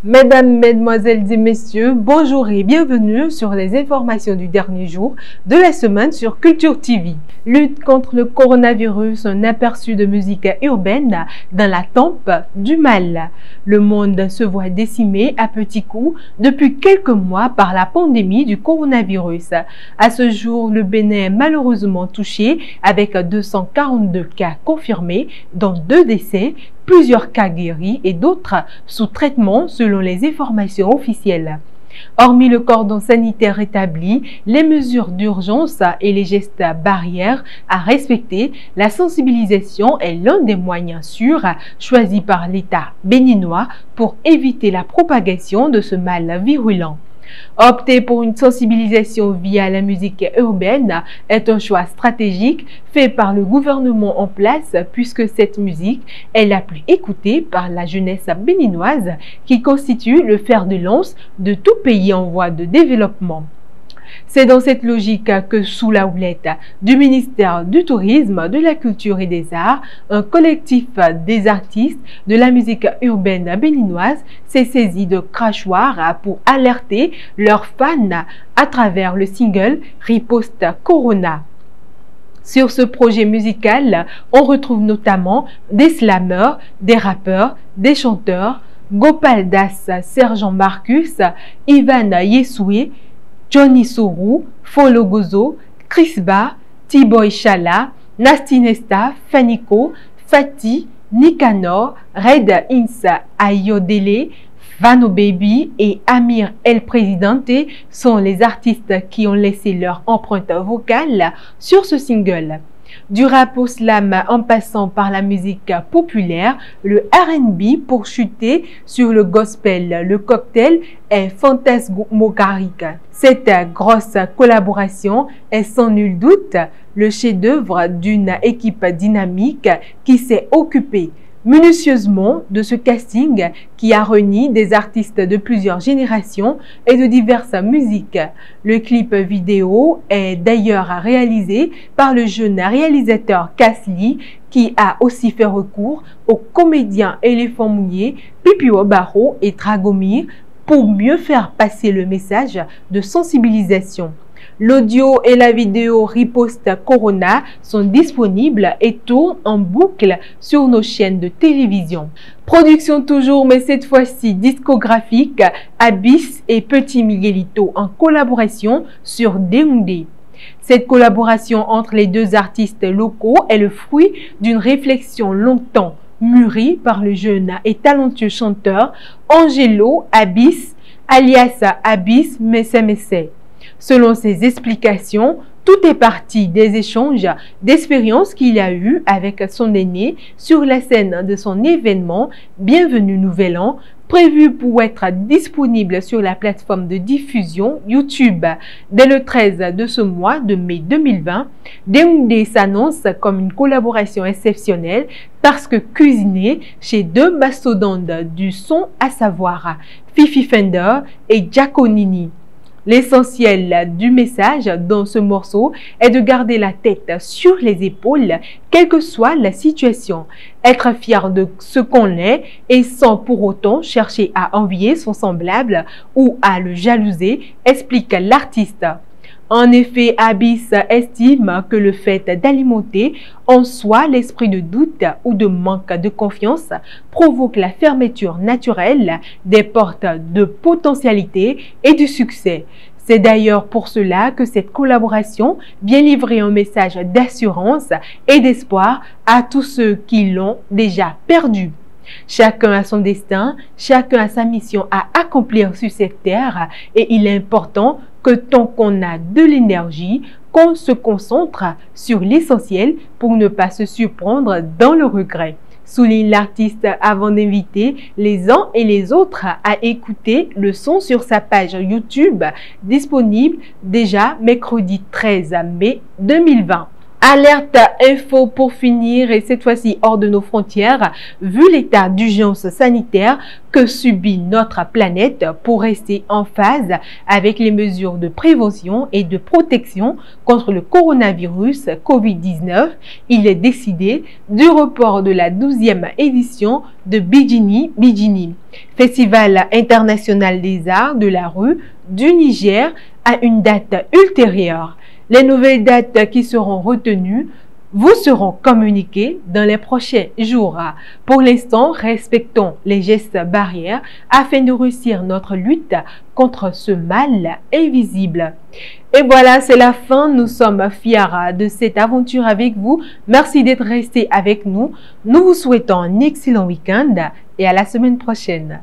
Mesdames, Mesdemoiselles et Messieurs, bonjour et bienvenue sur les informations du dernier jour de la semaine sur Culture TV. Lutte contre le coronavirus, un aperçu de musique urbaine dans la tempe du mal. Le monde se voit décimé à petits coups depuis quelques mois par la pandémie du coronavirus. À ce jour, le Bénin est malheureusement touché avec 242 cas confirmés, dont 2 décès, plusieurs cas guéris et d'autres sous traitement selon les informations officielles. Hormis le cordon sanitaire établi, les mesures d'urgence et les gestes barrières à respecter, la sensibilisation est l'un des moyens sûrs choisis par l'État béninois pour éviter la propagation de ce mal virulent. Opter pour une sensibilisation via la musique urbaine est un choix stratégique fait par le gouvernement en place puisque cette musique est la plus écoutée par la jeunesse béninoise qui constitue le fer de lance de tout pays en voie de développement. C'est dans cette logique que, sous la houlette du ministère du Tourisme, de la Culture et des Arts, un collectif des artistes de la musique urbaine béninoise s'est saisi de crachoirs pour alerter leurs fans à travers le single Riposte Corona. Sur ce projet musical, on retrouve notamment des slameurs, des rappeurs, des chanteurs, Gopal Das, Sergent Marcus, Ivan Yesoué, Johnny Sorou, Fologozo, Crisba, T-Boy Chala, Nastinesta, Faniko, Fati, Nicanor, Red Insa Ayodele, Vano Baby et Amir El Presidente sont les artistes qui ont laissé leur empreinte vocale sur ce single. Du rap au slam en passant par la musique populaire, le R&B pour chuter sur le gospel, le cocktail est fantasmagorique. Cette grosse collaboration est sans nul doute le chef-d'œuvre d'une équipe dynamique qui s'est occupée minutieusement de ce casting qui a réuni des artistes de plusieurs générations et de diverses musiques. Le clip vidéo est d'ailleurs réalisé par le jeune réalisateur Kasli qui a aussi fait recours aux comédiens Éléphant Mouillé, Pipi Obaro et Dragomir pour mieux faire passer le message de sensibilisation. L'audio et la vidéo Riposte Corona sont disponibles et tournent en boucle sur nos chaînes de télévision. Production toujours, mais cette fois-ci discographique, Abyss et Petit Miguelito en collaboration sur Deundé. Cette collaboration entre les deux artistes locaux est le fruit d'une réflexion longtemps mûrie par le jeune et talentueux chanteur Angelo Abyss, alias Abyss Messé. Selon ses explications, tout est parti des échanges d'expériences qu'il a eus avec son aîné sur la scène de son événement Bienvenue Nouvel An, prévu pour être disponible sur la plateforme de diffusion YouTube dès le 13 de ce mois de mai 2020. Deundé s'annonce comme une collaboration exceptionnelle parce que cuisinée chez deux mastodontes du son, à savoir Fifi Fender et Giaconini. L'essentiel du message dans ce morceau est de garder la tête sur les épaules, quelle que soit la situation. Être fier de ce qu'on est et sans pour autant chercher à envier son semblable ou à le jalouser, explique l'artiste. En effet, Abyss estime que le fait d'alimenter en soi l'esprit de doute ou de manque de confiance provoque la fermeture naturelle des portes de potentialité et du succès. C'est d'ailleurs pour cela que cette collaboration vient livrer un message d'assurance et d'espoir à tous ceux qui l'ont déjà perdu. Chacun a son destin, chacun a sa mission à accomplir sur cette terre et il est important que tant qu'on a de l'énergie, qu'on se concentre sur l'essentiel pour ne pas se surprendre dans le regret. Souligne l'artiste avant d'inviter les uns et les autres à écouter le son sur sa page YouTube disponible déjà mercredi 13 mai 2020. Alerte info pour finir, et cette fois-ci hors de nos frontières, vu l'état d'urgence sanitaire que subit notre planète, pour rester en phase avec les mesures de prévention et de protection contre le coronavirus Covid-19, il est décidé du report de la 12e édition de Bidjini Bidjini, Festival international des arts de la rue du Niger, à une date ultérieure. Les nouvelles dates qui seront retenues vous seront communiquées dans les prochains jours. Pour l'instant, respectons les gestes barrières afin de réussir notre lutte contre ce mal invisible. Et voilà, c'est la fin. Nous sommes fiers de cette aventure avec vous. Merci d'être resté avec nous. Nous vous souhaitons un excellent week-end et à la semaine prochaine.